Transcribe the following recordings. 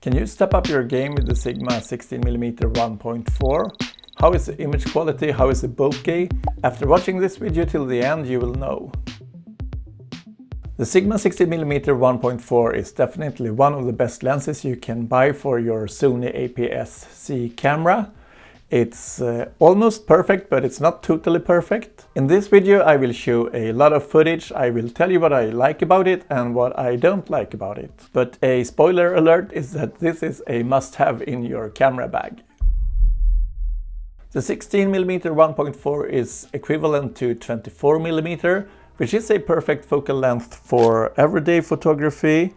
Can you step up your game with the Sigma 16mm 1.4? How is the image quality? How is the bokeh? After watching this video till the end, you will know. The Sigma 16mm 1.4 is definitely one of the best lenses you can buy for your Sony aps-c camera. It's almost perfect, but it's not totally perfect. In this video I will show a lot of footage. I will tell you what I like about it and what I don't like about it. But a spoiler alert is that this is a must-have in your camera bag. The 16mm 1.4 is equivalent to 24mm, which is a perfect focal length for everyday photography,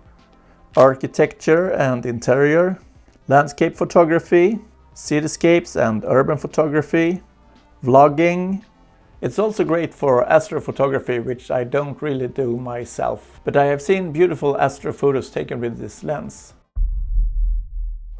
architecture and interior, landscape photography, cityscapes and urban photography, vlogging. It's also great for astrophotography, which I don't really do myself, but I have seen beautiful astro photos taken with this lens.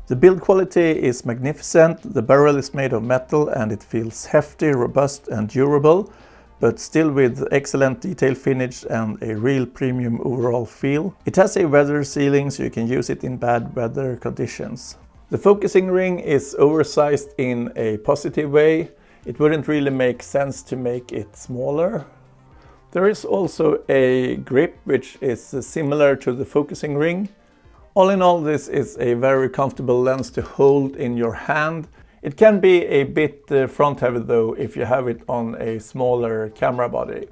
The build quality is magnificent. The barrel is made of metal and it feels hefty, robust and durable, but still with excellent detail finish and a real premium overall feel. It has a weather sealing, so you can use it in bad weather conditions. The focusing ring is oversized in a positive way. It wouldn't really make sense to make it smaller. There is also a grip which is similar to the focusing ring. All in all, this is a very comfortable lens to hold in your hand. It can be a bit front heavy though if you have it on a smaller camera body.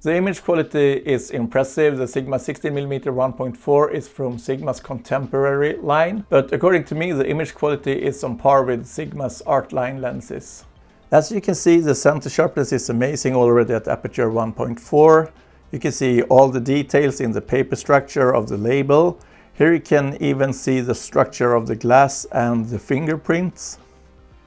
The image quality is impressive. The Sigma 16mm 1.4 is from Sigma's contemporary line, but according to me the image quality is on par with Sigma's art line lenses. As you can see, the center sharpness is amazing already at Aperture 1.4. You can see all the details in the paper structure of the label. Here you can even see the structure of the glass and the fingerprints.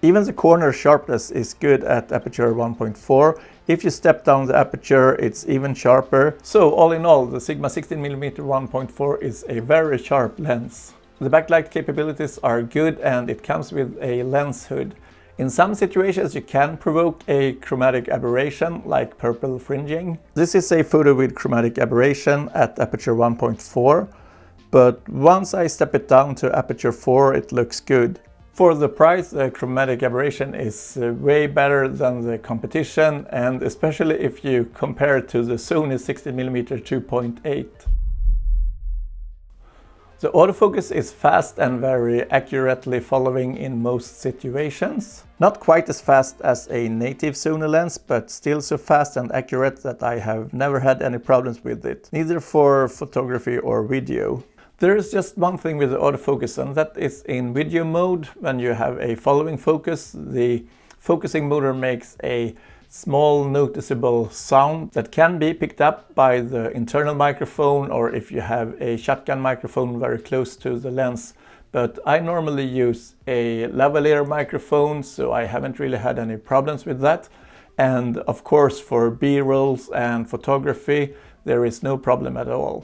Even the corner sharpness is good at Aperture 1.4. If you step down the aperture, it's even sharper. So all in all, the Sigma 16mm 1.4 is a very sharp lens. The backlight capabilities are good and it comes with a lens hood. In some situations you can provoke a chromatic aberration, like purple fringing. This is a photo with chromatic aberration at Aperture 1.4, but once I step it down to Aperture 4, it looks good. For the price, the chromatic aberration is way better than the competition, and especially if you compare it to the Sony 16mm 2.8. The autofocus is fast and very accurately following in most situations. Not quite as fast as a native Sony lens, but still so fast and accurate that I have never had any problems with it, neither for photography or video. There is just one thing with the autofocus, and that is in video mode. When you have a following focus, the focusing motor makes a small noticeable sound that can be picked up by the internal microphone, or if you have a shotgun microphone very close to the lens. But I normally use a lavalier microphone, so I haven't really had any problems with that. And of course for B-rolls and photography there is no problem at all.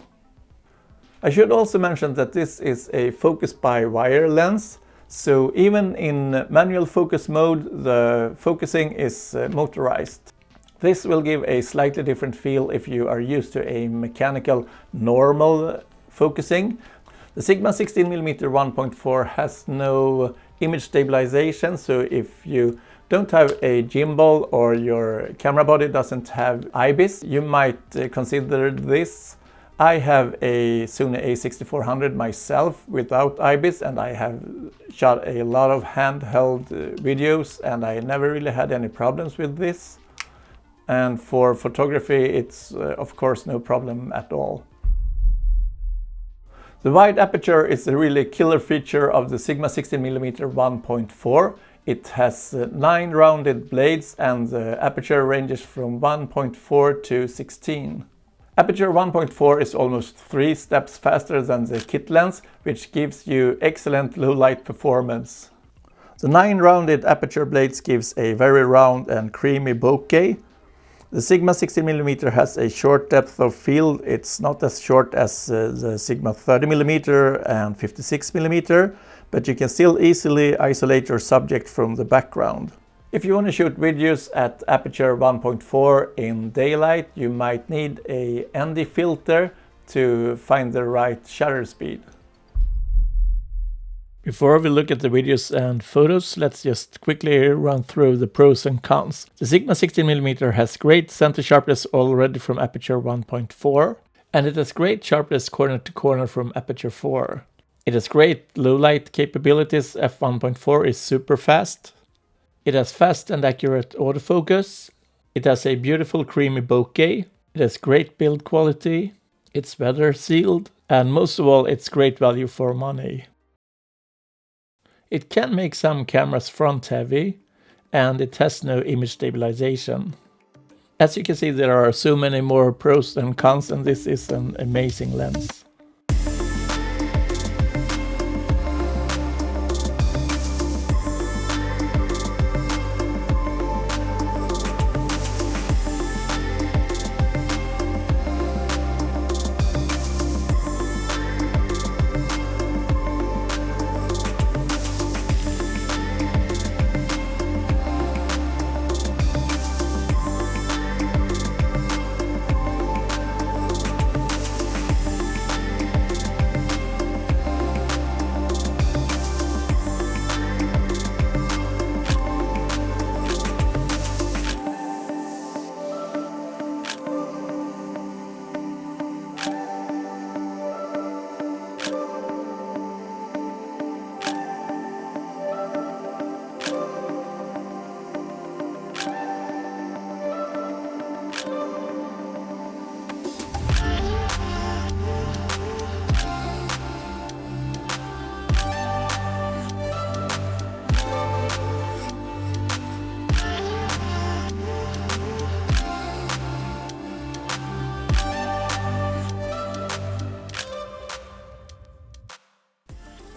I should also mention that this is a focus by wire lens, so even in manual focus mode the focusing is motorized. This will give a slightly different feel if you are used to a mechanical normal focusing. The Sigma 16mm 1.4 has no image stabilization, so if you don't have a gimbal or your camera body doesn't have IBIS, you might consider this. I have a Sony a6400 myself without IBIS, and I have shot a lot of handheld videos and I never really had any problems with this. And for photography it's of course no problem at all. The wide aperture is a really killer feature of the Sigma 16mm 1.4. It has 9 rounded blades and the aperture ranges from 1.4 to 16. Aperture 1.4 is almost 3 steps faster than the kit lens, which gives you excellent low light performance. The 9 rounded aperture blades gives a very round and creamy bokeh. The Sigma 16mm has a short depth of field. It's not as short as the Sigma 30mm and 56mm, but you can still easily isolate your subject from the background. If you want to shoot videos at Aperture 1.4 in daylight, you might need a ND filter to find the right shutter speed. Before we look at the videos and photos, let's just quickly run through the pros and cons. The Sigma 16mm has great center sharpness already from Aperture 1.4, and it has great sharpness corner to corner from Aperture 4. It has great low light capabilities, f1.4 is super fast. It has fast and accurate autofocus. It has a beautiful creamy bokeh. It has great build quality. It's weather sealed, and most of all, it's great value for money. It can make some cameras front heavy, and it has no image stabilization. As you can see, there are so many more pros than cons, and this is an amazing lens.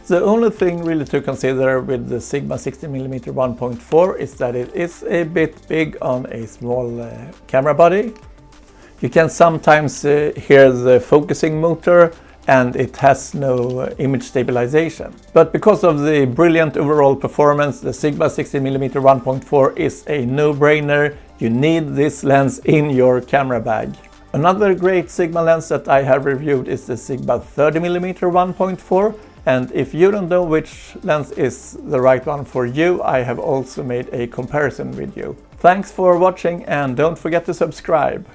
The only thing really to consider with the Sigma 16mm 1.4 is that it is a bit big on a small camera body. You can sometimes hear the focusing motor, and it has no image stabilization. But because of the brilliant overall performance, the Sigma 16mm 1.4 is a no-brainer. You need this lens in your camera bag. Another great Sigma lens that I have reviewed is the Sigma 30mm 1.4. And if you don't know which lens is the right one for you, I have also made a comparison video. Thanks for watching, and don't forget to subscribe.